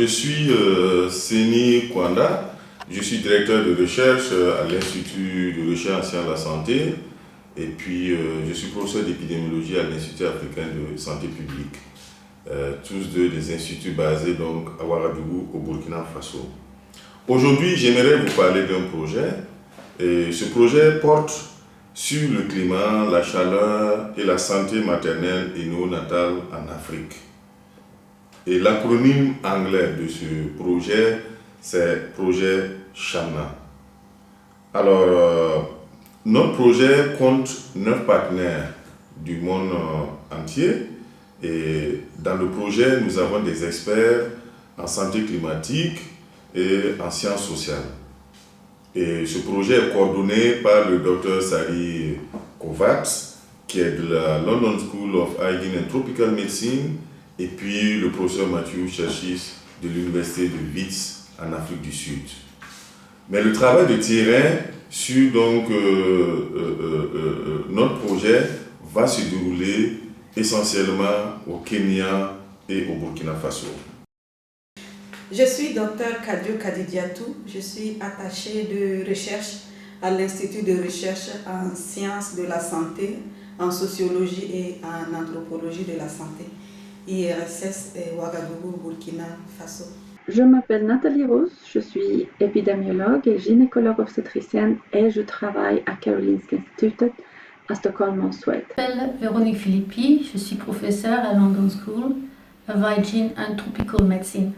je suis Seni Kwanda, je suis directeur de recherche à l'Institut de recherche en sciences de la santé et puis je suis professeur d'épidémiologie à l'Institut africain de santé publique. Tous deux des instituts basés donc à Ouagadougou au Burkina Faso. Aujourd'hui, j'aimerais vous parler d'un projet et ce projet porte sur le climat, la chaleur et la santé maternelle et néonatale en Afrique. Et l'acronyme anglais de ce projet, c'est projet Shamna. Alors, notre projet compte 9 partenaires du monde entier. Et dans le projet, nous avons des experts en santé climatique et en sciences sociales. Et ce projet est coordonné par le Dr Sari Kovacs, qui est de la London School of Hygiene and Tropical Medicine, et puis le professeur Mathieu Cherchis de l'Université de Wits en Afrique du Sud. Mais le travail de terrain sur donc, notre projet va se dérouler essentiellement au Kenya et au Burkina Faso. Je suis Dr Kadio Kadidiatou, je suis attachée de recherche à l'Institut de recherche en sciences de la santé, en sociologie et en anthropologie de la santé, IRSS et Ouagadougou, Burkina Faso. Je m'appelle Nathalie Rose, je suis épidémiologue et gynécologue obstétricienne et je travaille à Karolinska Institutet à Stockholm en Suède. Je m'appelle Véronique Philippi, je suis professeure à London School of Hygiene and Tropical Medicine.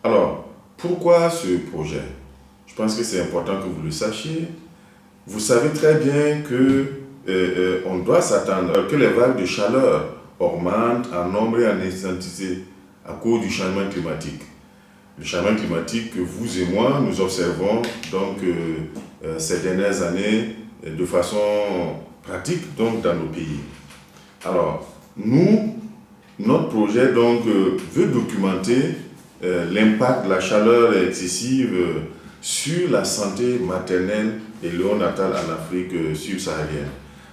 Alors, pourquoi ce projet? Je pense que c'est important que vous le sachiez. Vous savez très bien que on doit s'attendre que les vagues de chaleur augmentent en nombre et en intensité à cause du changement climatique. Le changement climatique que vous et moi, nous observons donc ces dernières années de façon pratique donc, dans nos pays. Alors, notre projet donc, veut documenter l'impact de la chaleur excessive sur la santé maternelle et néonatale en Afrique subsaharienne.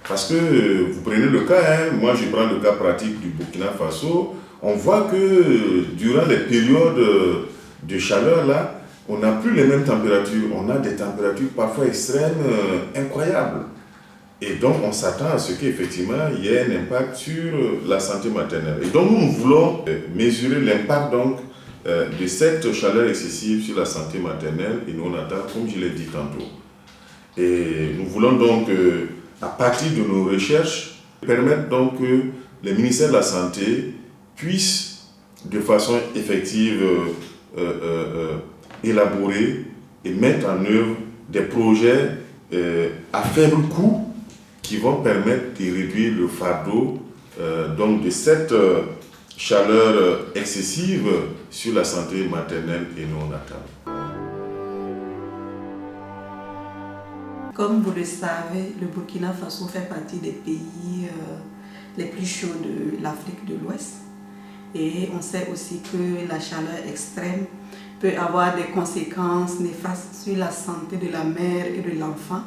Parce que vous prenez le cas, moi je prends le cas pratique du Burkina Faso, on voit que durant les périodes de chaleur là, on n'a plus les mêmes températures, on a des températures parfois extrêmes, incroyables. Et donc on s'attend à ce qu'effectivement il y ait un impact sur la santé maternelle. Et donc nous voulons mesurer l'impact donc de cette chaleur excessive sur la santé maternelle et néonatale, comme je l'ai dit tantôt. Et nous voulons donc, à partir de nos recherches, permettre donc que les ministères de la Santé puissent de façon effective élaborer et mettre en œuvre des projets à faible coût qui vont permettre de réduire le fardeau donc de cette chaleur excessive sur la santé maternelle et néonatale. Comme vous le savez, le Burkina Faso fait partie des pays les plus chauds de l'Afrique de l'Ouest. Et on sait aussi que la chaleur extrême peut avoir des conséquences néfastes sur la santé de la mère et de l'enfant,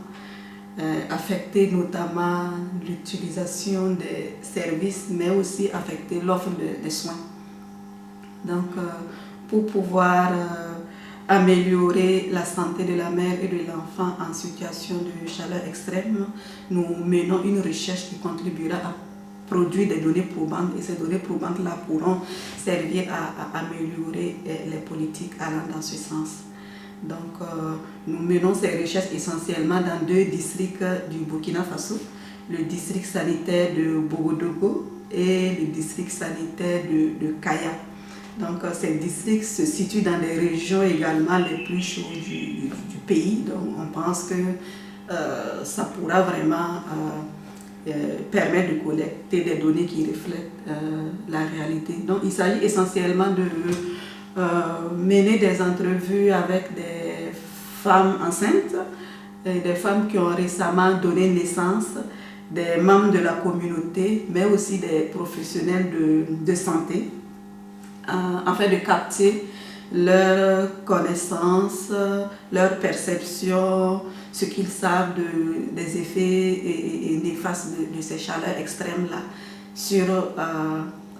affecter notamment l'utilisation des services, mais aussi affecter l'offre de soins. Donc, pour pouvoir améliorer la santé de la mère et de l'enfant en situation de chaleur extrême, nous menons une recherche qui contribuera à produire des données probantes et ces données probantes-là pourront servir à améliorer les politiques allant dans ce sens. Donc, nous menons ces recherches essentiellement dans 2 districts du Burkina Faso, le district sanitaire de Bogodogo et le district sanitaire de Kaya. Donc, ces districts se situent dans des régions également les plus chaudes du pays. Donc, on pense que ça pourra vraiment permettre de collecter des données qui reflètent la réalité. Donc, il s'agit essentiellement de mener des entrevues avec des femmes enceintes, des femmes qui ont récemment donné naissance, des membres de la communauté, mais aussi des professionnels de santé, afin de capter leurs connaissances, leurs perceptions, ce qu'ils savent des effets et néfastes de ces chaleurs extrêmes-là sur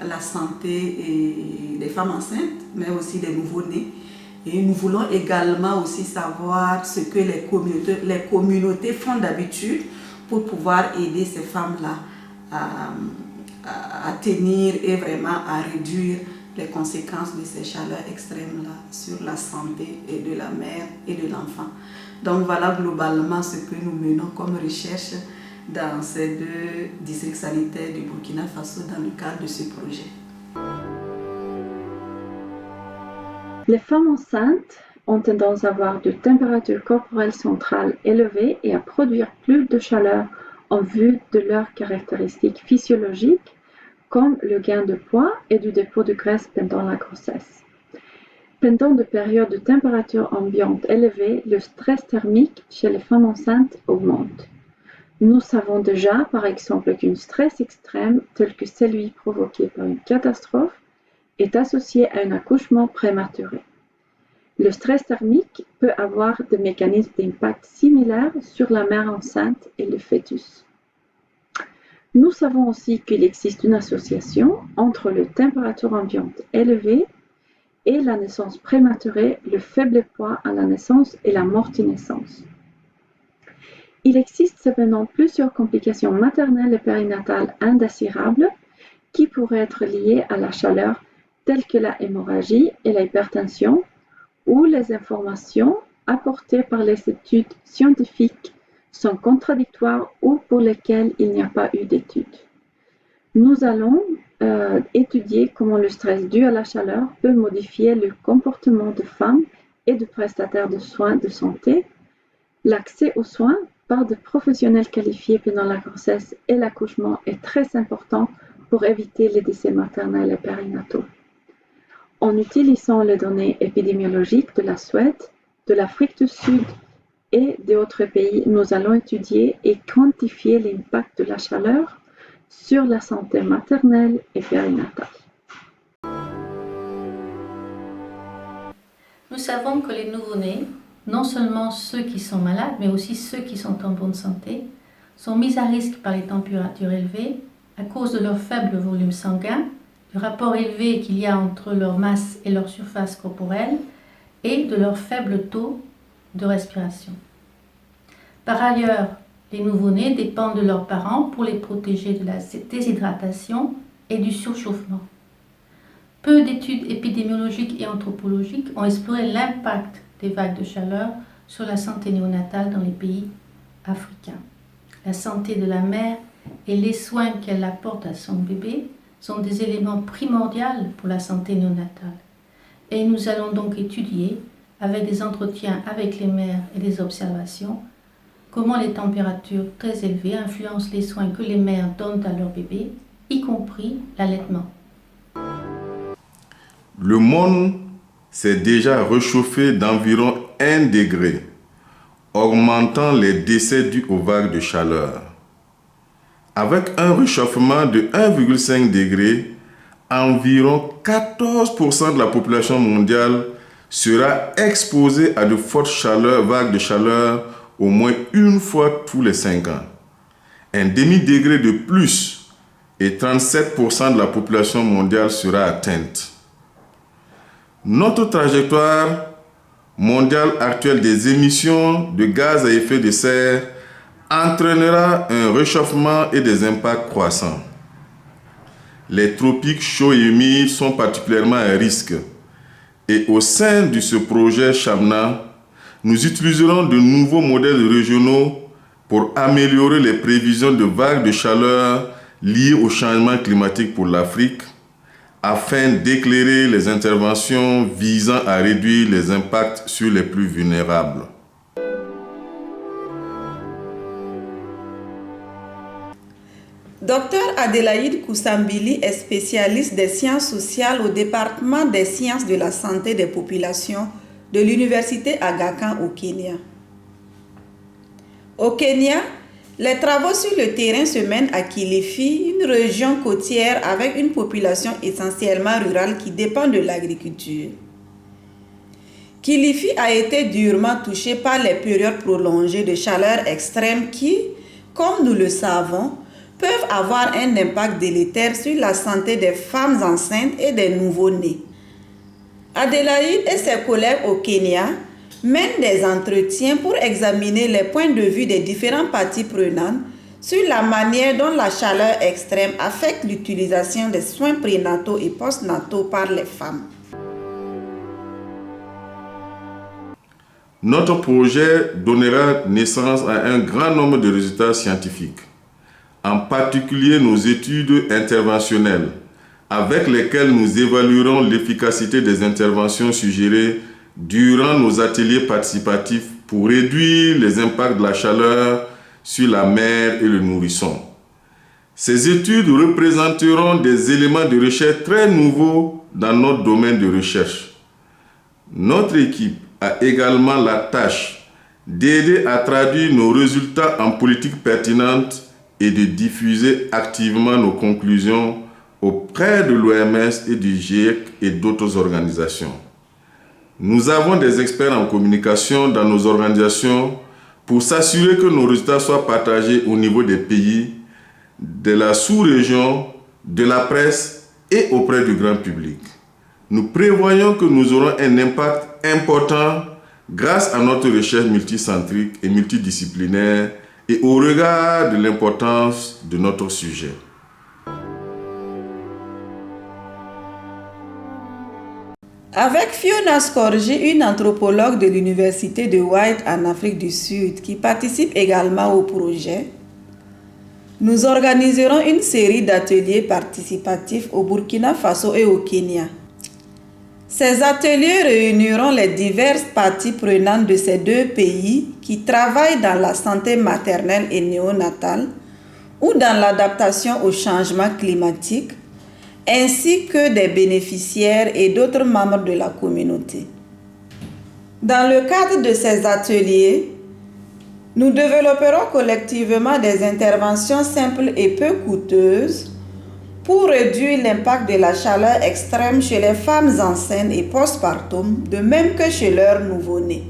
la santé des femmes enceintes, mais aussi des nouveau-nés. Et nous voulons également aussi savoir ce que les communautés font d'habitude pour pouvoir aider ces femmes-là à tenir et vraiment à réduire les conséquences de ces chaleurs extrêmes-là sur la santé et de la mère et de l'enfant. Donc voilà globalement ce que nous menons comme recherche dans ces 2 districts sanitaires du Burkina Faso dans le cadre de ce projet. Les femmes enceintes ont tendance à avoir de températures corporelles centrales élevées et à produire plus de chaleur en vue de leurs caractéristiques physiologiques, comme le gain de poids et du dépôt de graisse pendant la grossesse. Pendant des périodes de température ambiante élevée, le stress thermique chez les femmes enceintes augmente. Nous savons déjà, par exemple, qu'un stress extrême, tel que celui provoqué par une catastrophe, est associé à un accouchement prématuré. Le stress thermique peut avoir des mécanismes d'impact similaires sur la mère enceinte et le fœtus. Nous savons aussi qu'il existe une association entre la température ambiante élevée et la naissance prématurée, le faible poids à la naissance et la mortinaissance. Il existe cependant plusieurs complications maternelles et périnatales indésirables qui pourraient être liées à la chaleur, telles que la hémorragie et l'hypertension, où les informations apportées par les études scientifiques sont contradictoires ou pour lesquelles il n'y a pas eu d'études. Nous allons étudier comment le stress dû à la chaleur peut modifier le comportement de femmes et de prestataires de soins de santé, l'accès aux soins par des professionnels qualifiés pendant la grossesse et l'accouchement est très important pour éviter les décès maternels et périnataux. En utilisant les données épidémiologiques de la Suède, de l'Afrique du Sud et d'autres pays, nous allons étudier et quantifier l'impact de la chaleur sur la santé maternelle et périnatale. Nous savons que les nouveau-nés, non seulement ceux qui sont malades, mais aussi ceux qui sont en bonne santé, sont mis à risque par les températures élevées à cause de leur faible volume sanguin, du rapport élevé qu'il y a entre leur masse et leur surface corporelle et de leur faible taux de respiration. Par ailleurs, les nouveau-nés dépendent de leurs parents pour les protéger de la déshydratation et du surchauffement. Peu d'études épidémiologiques et anthropologiques ont exploré l'impact des vagues de chaleur sur la santé néonatale dans les pays africains. La santé de la mère et les soins qu'elle apporte à son bébé sont des éléments primordiaux pour la santé néonatale. Et nous allons donc étudier, avec des entretiens avec les mères et des observations, comment les températures très élevées influencent les soins que les mères donnent à leur bébé, y compris l'allaitement. Le monde s'est déjà réchauffé d'environ 1 degré, augmentant les décès dus aux vagues de chaleur. Avec un réchauffement de 1,5 degré, environ 14% de la population mondiale sera exposée à de fortes vagues de chaleur au moins une fois tous les 5 ans. Un demi-degré de plus et 37% de la population mondiale sera atteinte. Notre trajectoire mondiale actuelle des émissions de gaz à effet de serre entraînera un réchauffement et des impacts croissants. Les tropiques chauds et humides sont particulièrement à risque. Et au sein de ce projet Shamna, nous utiliserons de nouveaux modèles régionaux pour améliorer les prévisions de vagues de chaleur liées au changement climatique pour l'Afrique, afin d'éclairer les interventions visant à réduire les impacts sur les plus vulnérables. Dr Adélaïde Koussambili est spécialiste des sciences sociales au département des sciences de la santé des populations de l'université Aga Khan au Kenya. Au Kenya, les travaux sur le terrain se mènent à Kilifi, une région côtière avec une population essentiellement rurale qui dépend de l'agriculture. Kilifi a été durement touché par les périodes prolongées de chaleur extrême qui, comme nous le savons, peuvent avoir un impact délétère sur la santé des femmes enceintes et des nouveau-nés. Adélaïde et ses collègues au Kenya mènent des entretiens pour examiner les points de vue des différentes parties prenantes sur la manière dont la chaleur extrême affecte l'utilisation des soins prénataux et postnataux par les femmes. Notre projet donnera naissance à un grand nombre de résultats scientifiques, en particulier nos études interventionnelles, avec lesquelles nous évaluerons l'efficacité des interventions suggérées durant nos ateliers participatifs pour réduire les impacts de la chaleur sur la mère et le nourrisson. Ces études représenteront des éléments de recherche très nouveaux dans notre domaine de recherche. Notre équipe a également la tâche d'aider à traduire nos résultats en politiques pertinentes et de diffuser activement nos conclusions auprès de l'OMS et du GIEC et d'autres organisations. Nous avons des experts en communication dans nos organisations pour s'assurer que nos résultats soient partagés au niveau des pays, de la sous-région, de la presse et auprès du grand public. Nous prévoyons que nous aurons un impact important grâce à notre recherche multicentrique et multidisciplinaire et au regard de l'importance de notre sujet. Avec Fiona Scorji, une anthropologue de l'Université de White en Afrique du Sud qui participe également au projet, nous organiserons une série d'ateliers participatifs au Burkina Faso et au Kenya. Ces ateliers réuniront les diverses parties prenantes de ces deux pays qui travaillent dans la santé maternelle et néonatale ou dans l'adaptation au changement climatique, ainsi que des bénéficiaires et d'autres membres de la communauté. Dans le cadre de ces ateliers, nous développerons collectivement des interventions simples et peu coûteuses pour réduire l'impact de la chaleur extrême chez les femmes enceintes et postpartum, de même que chez leurs nouveau-nés.